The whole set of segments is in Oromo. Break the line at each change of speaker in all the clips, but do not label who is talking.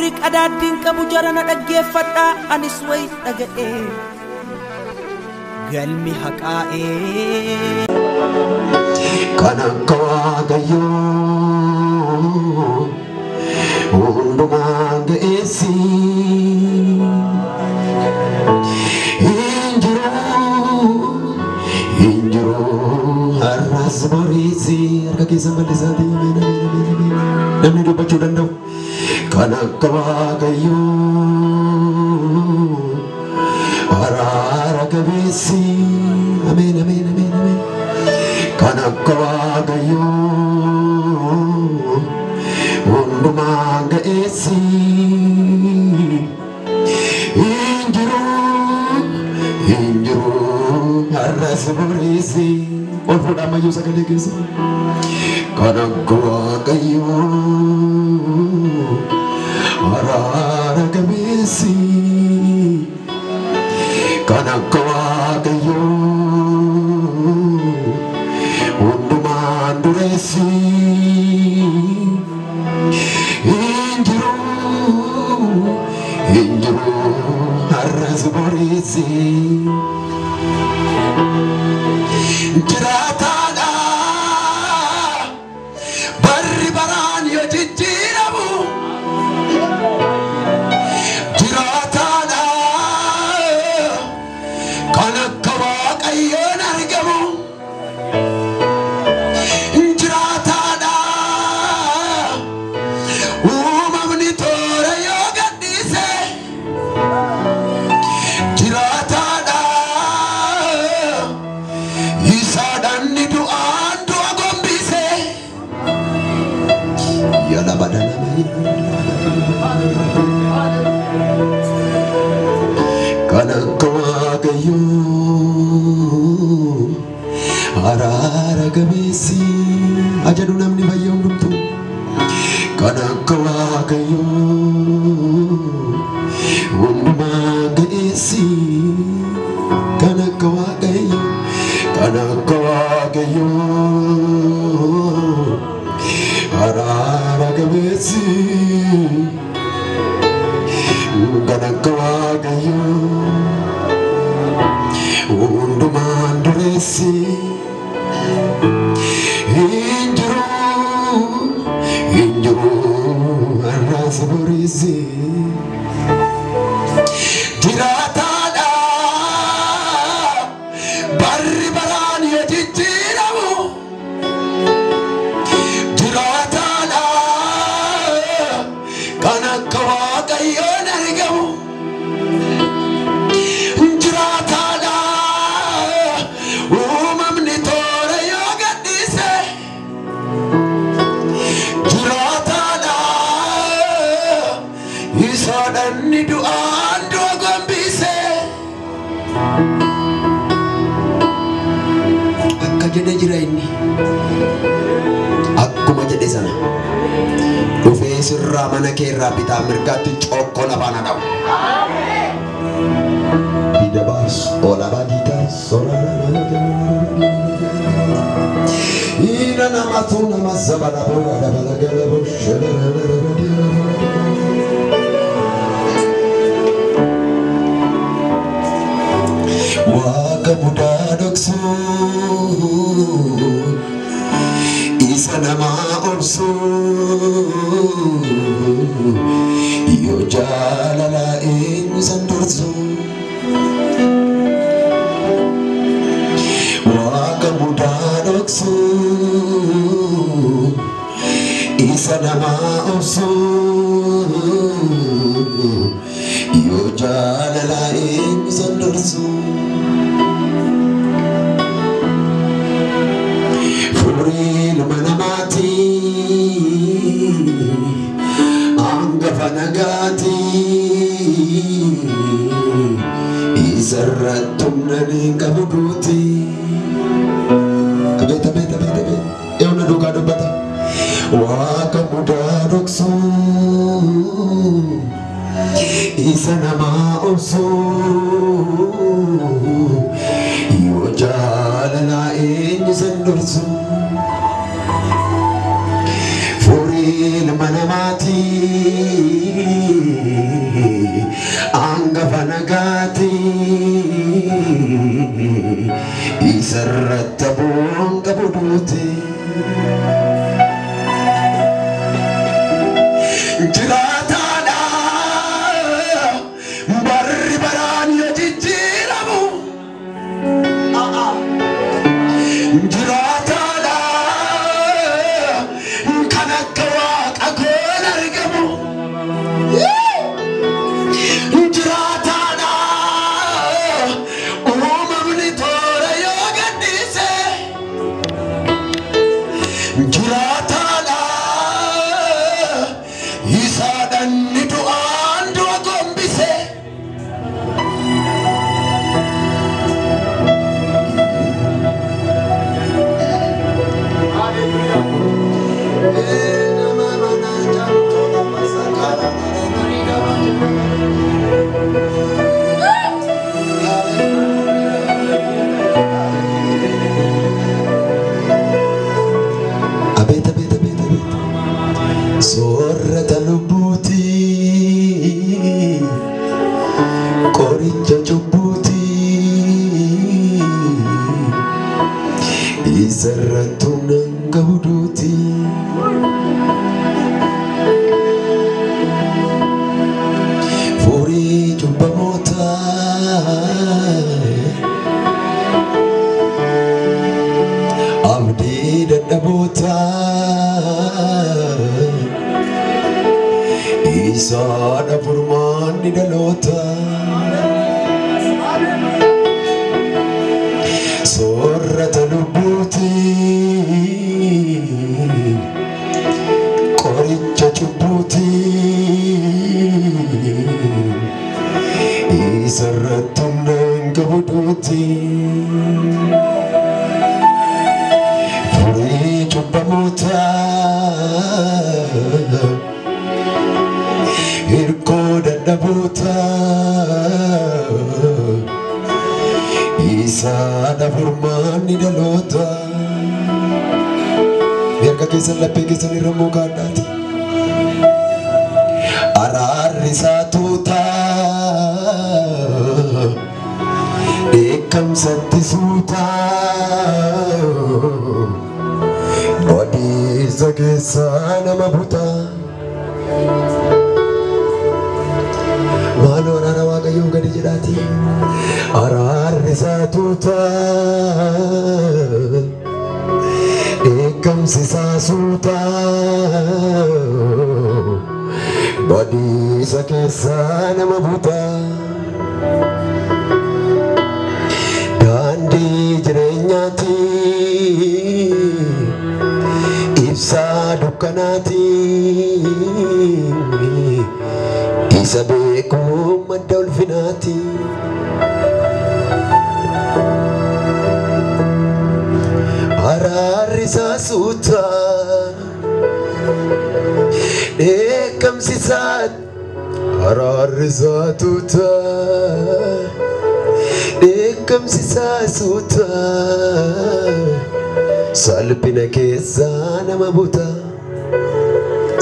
gurri qadaaddiin qabu jarana dhaggeeffadhaa anis way dhaga'ee galmi haqaa'ee
kana waaqayyoo hundumaa ga'eessi hinjiru har'as boriisi harka keessan bal'isaatii namni dubbachuu danda'u kana akka waaqayyoo araara qabeessi ameen ameen ameen ameen kana akka waaqayyoo hundumaa ga'eessi hinjiru har'as boriisi ol fuudhaa ammayyuu sagalee keessa kana akka waaqayyoo araara qabeessi kana akka waaqayyoo hundumaan dureessi hinjiru har'as boriisi jiraataadha barri baraan yoo jijjiiramu jiraataadha kan akka waaqayyoon argamu jiraataadha uumamni toora yoo gadhiise jiraataadha isaadhanni du'aan du'a gombise yala badana kan akka waaqayyoo araara qabeessi ajadu namni baay'ee hundumtu kan akka waaqayyoo hundumaa ga'eessi kan akka waaqayyoo kan akka waaqayyoo araara qabeessi kan akka waaqayyoo hundumaan dureessi hinjiru har'as boriisi jiraataadha barri baraan yoo jijjiiramu jiraataadha kan akka waaqayyoon argamu jiraataadha uumamni toora yoo gadhiise jiraataadha isaadhanni du'aan du'a gombise akka jedhe jira inni akkuma jedhe sana dhufee sirraa mana keerraa bitaa mirgaatti cokkoo lafaan haa dha'u Didabas olabaditas ina namatu namazabalabu adabalagalabu waka mudadoksu isa nama orsu yo jalala insan dorsu waka mudadoksu isa nama orsu yo jalala insan dorsu Furil manamati anggafanagati isarratum nani kabuduti abeta beta beta beta euna duka dubata waka mudadoksu isanama osu yo jalala insan dorsu Furil manamati Jirataadha barri baraan yoo jijjiiramu. Jirataadha kan akka waaqa koon argamu. Jirataadha uumamni toora yoo gaddise. Jirataadha isaadhaan ni du'aan du'a gombise. Soorata lubbuuti qoricha cubbuuti isarrattu nanga buduuti. Furii cubbamoota abdii dadhaboota isaadha furmaanni dhaloota. Soorata lubbuuti qoricha cubbuuti isarrattu nanga buduuti. Furii cubbamoota hirkoo dadhaboota isaadha furmaanni dhaloota. Erga keessan laphee keessan irra mukaadhaati. Araarri isaa tuuta dheekkamsatti suuta badiisa keessaa nama buta. Maaloo araara waaqayyoo gadi jedhaati. Araarri isaa tuuta dheekkamsi isaa suuta badiisa keessaa nama buta. Daandii jireenyaati ibsaa dukkanaati isa beekuu madda ulfinaati. Araarri isaa suuta dheekkamsi isaa araarri isaa tuuta dheekkamsi isaa suuta salphina keessaa nama buta.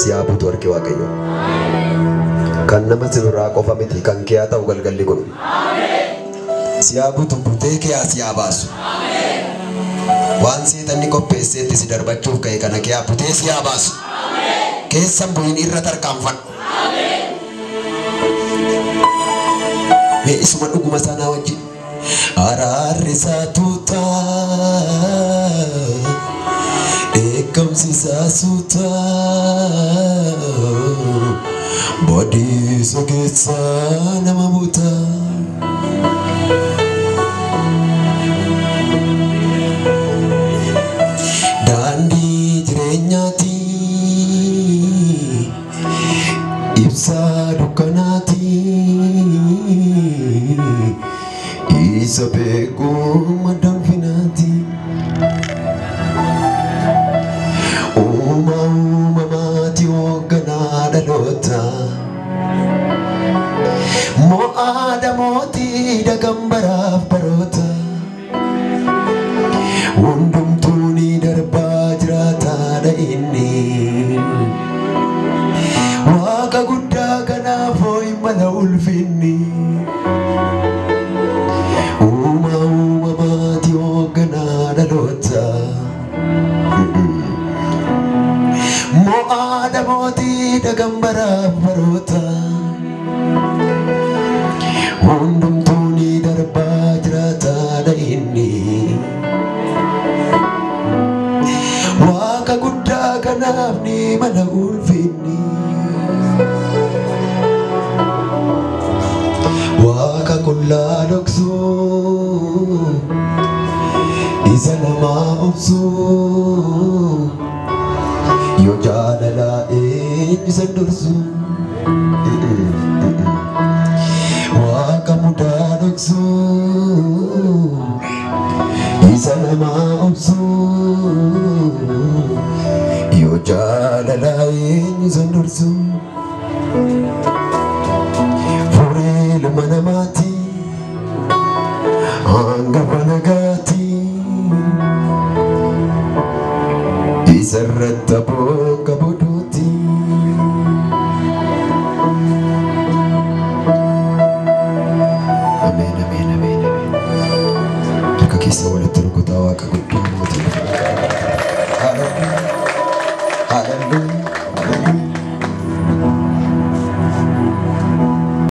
Si haa butu harki waaqayyoo. Kan nama sinurraa qofa miti kan kee haa ta'u galgalli kun. Si haa butu butee kee haa si haa baasu. Waan seexanni qopheesseetti si darbachuuf ka'e kana kee haa butee si haa baasu. Keessan bu'in irra tarkaanfadhu. Mee isuma dhuguma sanaa wajjin. Araarri isaa tuuta dheekkamsi isaa suuta badiisa keessaa nama buta. Daandii jireenyaati ibsaa dukkanaati isa beekuu madda ulfinaati. Uumamaati hoogganaa dhaloota mo'aadha mootii dagambaraaf baroota. Hundumtuu ni darbaa jiraataadha inni waaqa guddaa kanaaf hoo'i mala ulfinni. Uumamaati hoogganaa dhaloota mo'aadha mootii dagambara barota hundum tuni darba jirata da inni waka gudda kanafni mana ulfini waka kulla doksu izalama obsu yo jalala izandursu waka muda doksu izalama obsu yo jalala izandursu furil manamati angapanagati isarratta boka boduti amen amen amen amen kakisa walitti rukutawa ka guddaa mootii hallelujah hallelujah